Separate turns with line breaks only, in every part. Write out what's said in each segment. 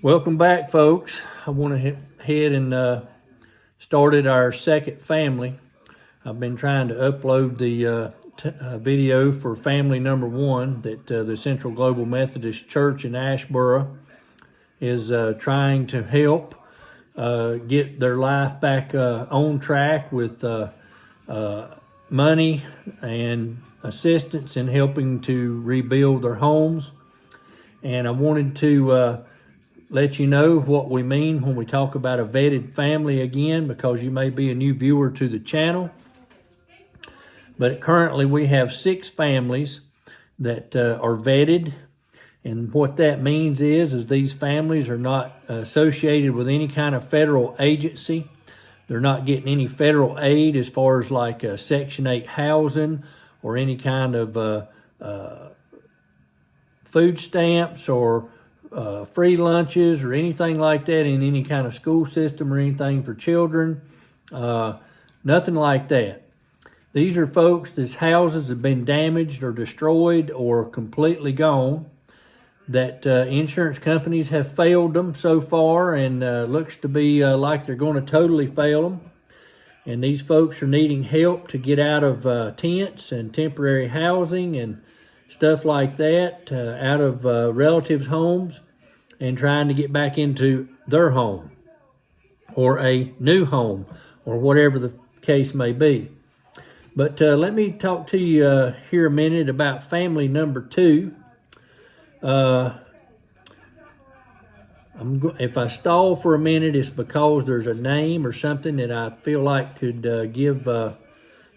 Welcome back, folks. I want to head and started our second family. I've been trying to upload the video for family number one that the Central Global Methodist Church in Asheboro is trying to help get their life back on track with money and assistance in helping to rebuild their homes. And I wanted to let you know what we mean when we talk about a vetted family again, because you may be a new viewer to the channel. But currently we have 6 families that are vetted. And what that means is these families are not associated with any kind of federal agency. They're not getting any federal aid as far as like Section 8 housing or any kind of food stamps or free lunches or anything like that in any kind of school system or anything for children. Nothing like that. These are folks whose houses have been damaged or destroyed or completely gone, that insurance companies have failed them so far, and looks to be like they're going to totally fail them. And these folks are needing help to get out of tents and temporary housing and stuff like that, out of relatives' homes, and trying to get back into their home or a new home or whatever the case may be. But let me talk to you here a minute about family number 2. If I stall for a minute, it's because there's a name or something that I feel like could give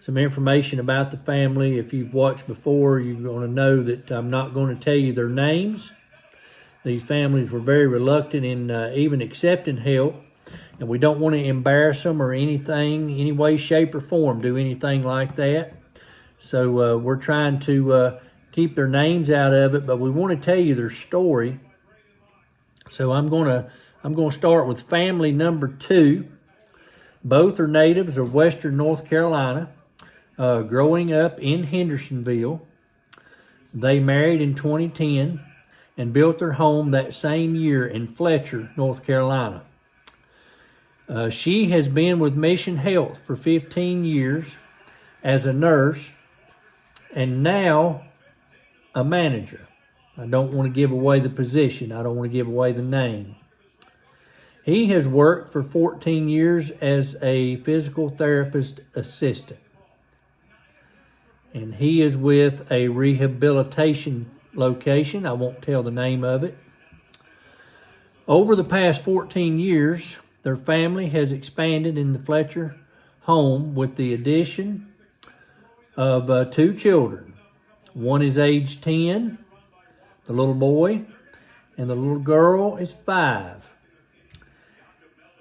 some information about the family. If you've watched before, you're going to know that I'm not going to tell you their names. These families were very reluctant in even accepting help, and we don't want to embarrass them or anything, any way, shape, or form, do anything like that. So we're trying to keep their names out of it, but we want to tell you their story. So I'm going to start with family number 2. Both are natives of Western North Carolina. Growing up in Hendersonville, they married in 2010 and built their home that same year in Fletcher, North Carolina. She has been with Mission Health for 15 years as a nurse and now a manager. I don't want to give away the position. I don't want to give away the name. He has worked for 14 years as a physical therapist assistant. And he is with a rehabilitation location. I won't tell the name of it. Over the past 14 years, their family has expanded in the Fletcher home with the addition of 2 children. One is age 10, the little boy, and the little girl is 5.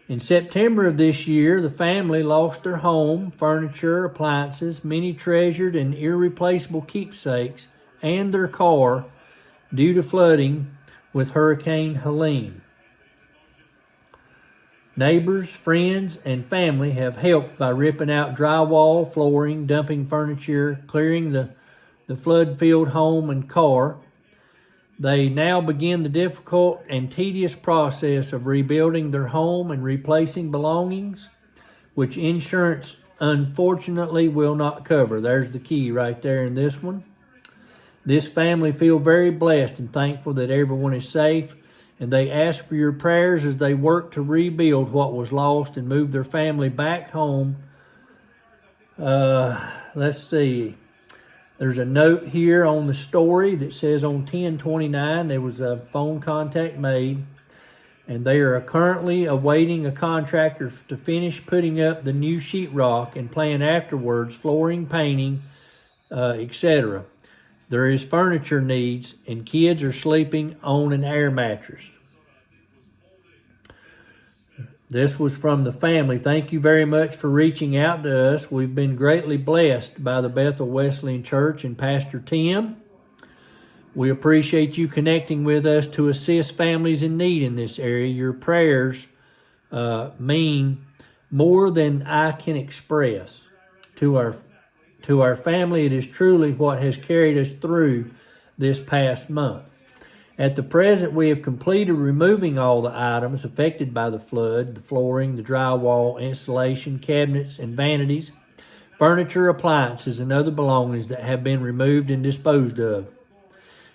In September of this year, the family lost their home, furniture, appliances, many treasured and irreplaceable keepsakes, and their car due to flooding with Hurricane Helene. Neighbors, friends, and family have helped by ripping out drywall, flooring, dumping furniture, clearing the flood-filled home and car. They now begin the difficult and tedious process of rebuilding their home and replacing belongings, which insurance unfortunately will not cover. There's the key right there in this one. This family feel very blessed and thankful that everyone is safe, and they ask for your prayers as they work to rebuild what was lost and move their family back home. Let's see. There's a note here on the story that says on 10/29 there was a phone contact made, and they are currently awaiting a contractor to finish putting up the new sheetrock and plan afterwards flooring, painting, etc. There is furniture needs, and kids are sleeping on an air mattress. This was from the family. Thank you very much for reaching out to us. We've been greatly blessed by the Bethel Wesleyan Church and Pastor Tim. We appreciate you connecting with us to assist families in need in this area. Your prayers mean more than I can express to our family. It is truly what has carried us through this past month. At the present, we have completed removing all the items affected by the flood: the flooring, the drywall, installation, cabinets, and vanities, furniture, appliances, and other belongings that have been removed and disposed of.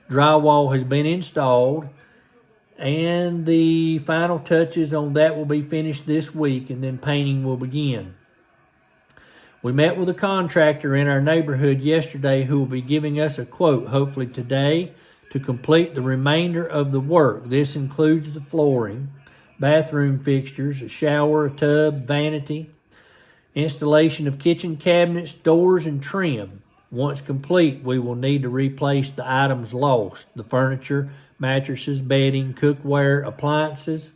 Drywall has been installed, and the final touches on that will be finished this week, and then painting will begin. We met with a contractor in our neighborhood yesterday who will be giving us a quote, hopefully today, to complete the remainder of the work. This includes the flooring, bathroom fixtures, a shower, a tub, vanity, installation of kitchen cabinets, doors, and trim. Once complete, we will need to replace the items lost: the furniture, mattresses, bedding, cookware, appliances.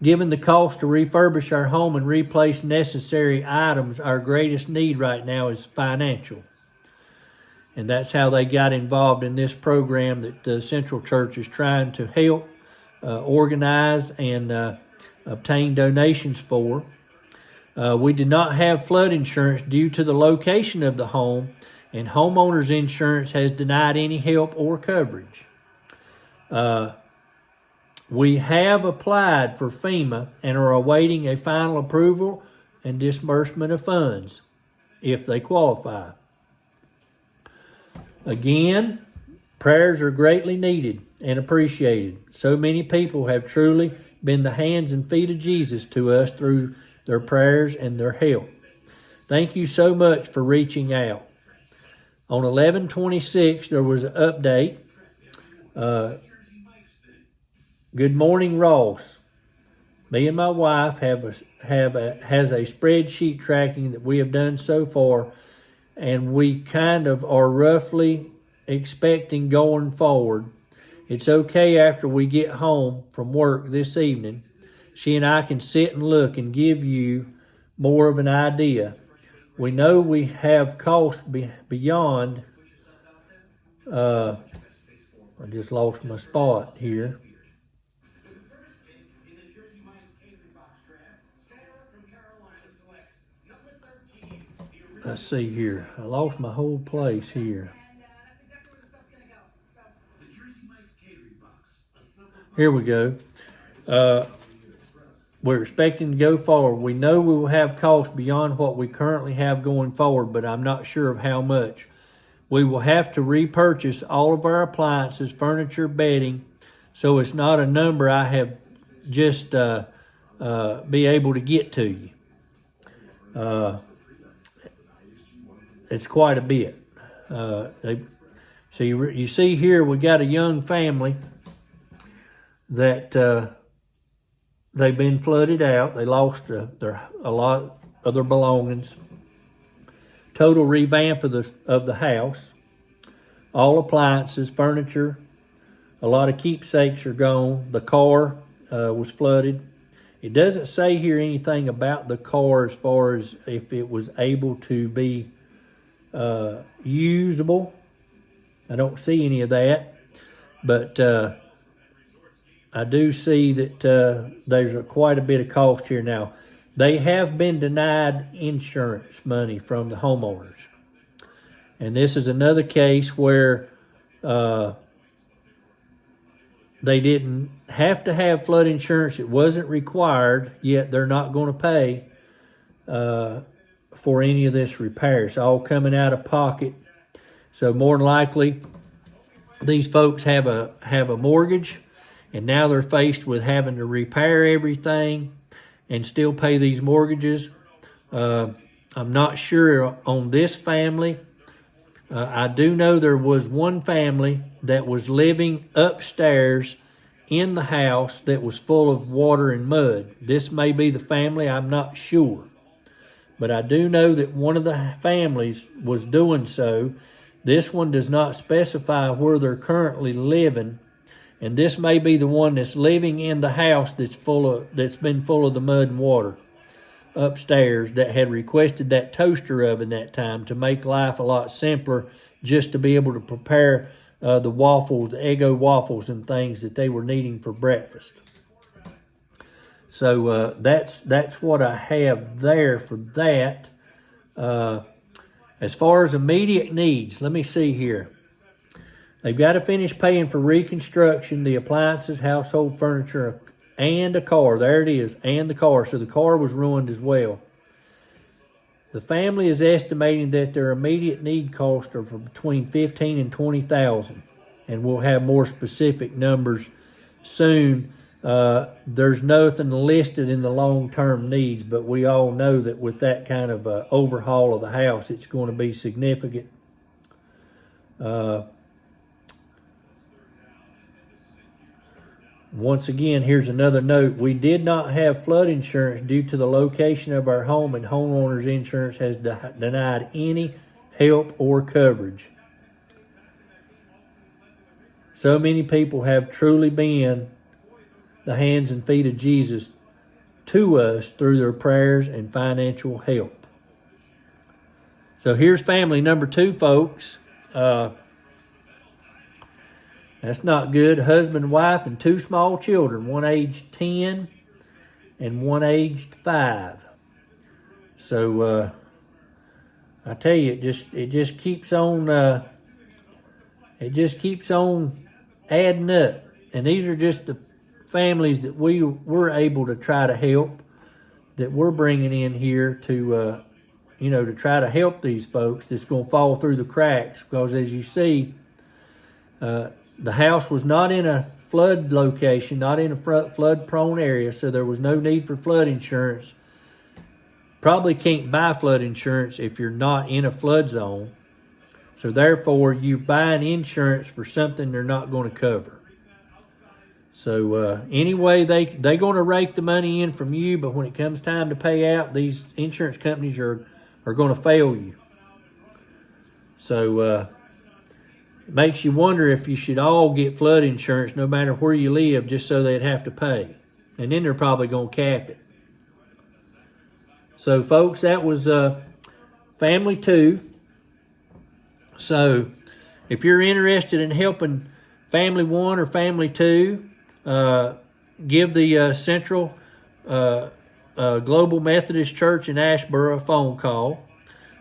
Given the cost to refurbish our home and replace necessary items, our greatest need right now is financial. And that's how they got involved in this program that the Central Church is trying to help organize and obtain donations for. We did not have flood insurance due to the location of the home, and homeowners insurance has denied any help or coverage. We have applied for FEMA and are awaiting a final approval and disbursement of funds if they qualify. Again, prayers are greatly needed and appreciated. So many people have truly been the hands and feet of Jesus to us through their prayers and their help. Thank you so much for reaching out. On 11/26, there was an update. Good morning, Ross. Me and my wife has a spreadsheet tracking that we have done so far, and we kind of are roughly expecting going forward. It's okay after we get home from work this evening. She and I can sit and look and give you more of an idea. We know we have costs beyond, I just lost my spot here. Let's see here. I lost my whole place here. Here we go. We're expecting to go forward. We know we will have costs beyond what we currently have going forward, but I'm not sure of how much. We will have to repurchase all of our appliances, furniture, bedding, so it's not a number I have just be able to get to you. It's quite a bit. So you see here, we got a young family that they've been flooded out. They lost a lot of their belongings. Total revamp of the house. All appliances, furniture, a lot of keepsakes are gone. The car was flooded. It doesn't say here anything about the car as far as if it was able to be usable. I don't see any of that, but I do see that there's quite a bit of cost here now. They have been denied insurance money from the homeowners. And this is another case where they didn't have to have flood insurance. It wasn't required, yet they're not going to pay for any of this repair. It's all coming out of pocket. So more than likely, these folks have a mortgage, and now they're faced with having to repair everything and still pay these mortgages. I'm not sure on this family. I do know there was one family that was living upstairs in the house that was full of water and mud. This may be the family, I'm not sure. But I do know that one of the families was doing so. This one does not specify where they're currently living, and this may be the one that's living in the house that's been full of the mud and water upstairs, that had requested that toaster oven that time to make life a lot simpler, just to be able to prepare the waffles, the Eggo waffles and things that they were needing for breakfast. So that's what I have there for that. As far as immediate needs, let me see here. They've got to finish paying for reconstruction, the appliances, household furniture, and a car. There it is, and the car. So the car was ruined as well. The family is estimating that their immediate need costs are for between $15,000 and $20,000, and we'll have more specific numbers soon. There's nothing listed in the long-term needs, but we all know that with that kind of overhaul of the house, it's going to be significant. Once again, here's another note. We did not have flood insurance due to the location of our home, and homeowners insurance has denied any help or coverage. So many people have truly been the hands and feet of Jesus to us through their prayers and financial help. So here's family number 2, folks. That's not good. Husband, wife, and 2 small children, one aged 10 and one aged 5. So I tell you, it just keeps on adding up. And these are just the families that we were able to try to help, that we're bringing in here to to try to help these folks that's going to fall through the cracks. Because as you see, the house was not in a flood location, not in a flood-prone area, so there was no need for flood insurance. Probably can't buy flood insurance if you're not in a flood zone. So therefore, you're buying insurance for something they're not going to cover. So anyway, they're going to rake the money in from you, but when it comes time to pay out, these insurance companies are going to fail you. So it makes you wonder if you should all get flood insurance no matter where you live, just so they'd have to pay. And then they're probably going to cap it. So, folks, that was family 2. So, if you're interested in helping family 1 or family 2, give the Central Global Methodist Church in Asheboro a phone call,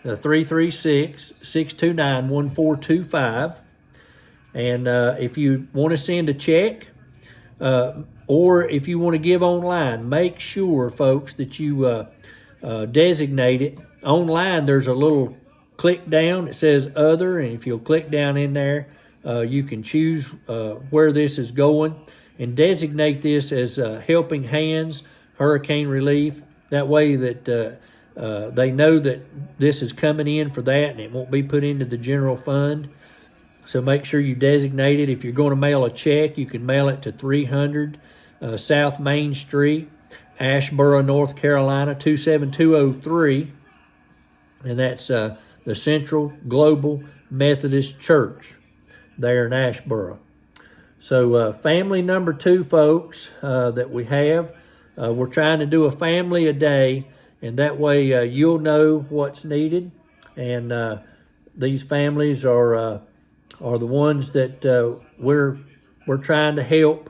336-629-1425. And if you want to send a check, or if you want to give online, make sure, folks, that you designate it. Online, there's a little click down that says Other, and if you'll click down in there, you can choose where this is going and designate this as Helping Hands, Hurricane Relief. That way that they know that this is coming in for that, and it won't be put into the general fund. So make sure you designate it. If you're going to mail a check, you can mail it to 300 South Main Street, Asheboro, North Carolina, 27203. And that's the Central Global Methodist Church there in Asheboro. So family number 2, folks, that we have, we're trying to do a family a day, and that way you'll know what's needed. And these families are the ones that we're trying to help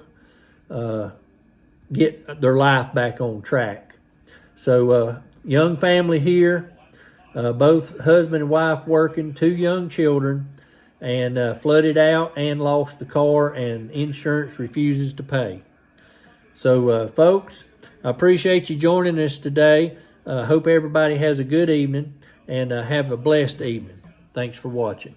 get their life back on track. So young family here, both husband and wife working, 2 young children, and flooded out and lost the car, and insurance refuses to pay. So folks, I appreciate you joining us today. Hope everybody has a good evening, and have a blessed evening. Thanks for watching.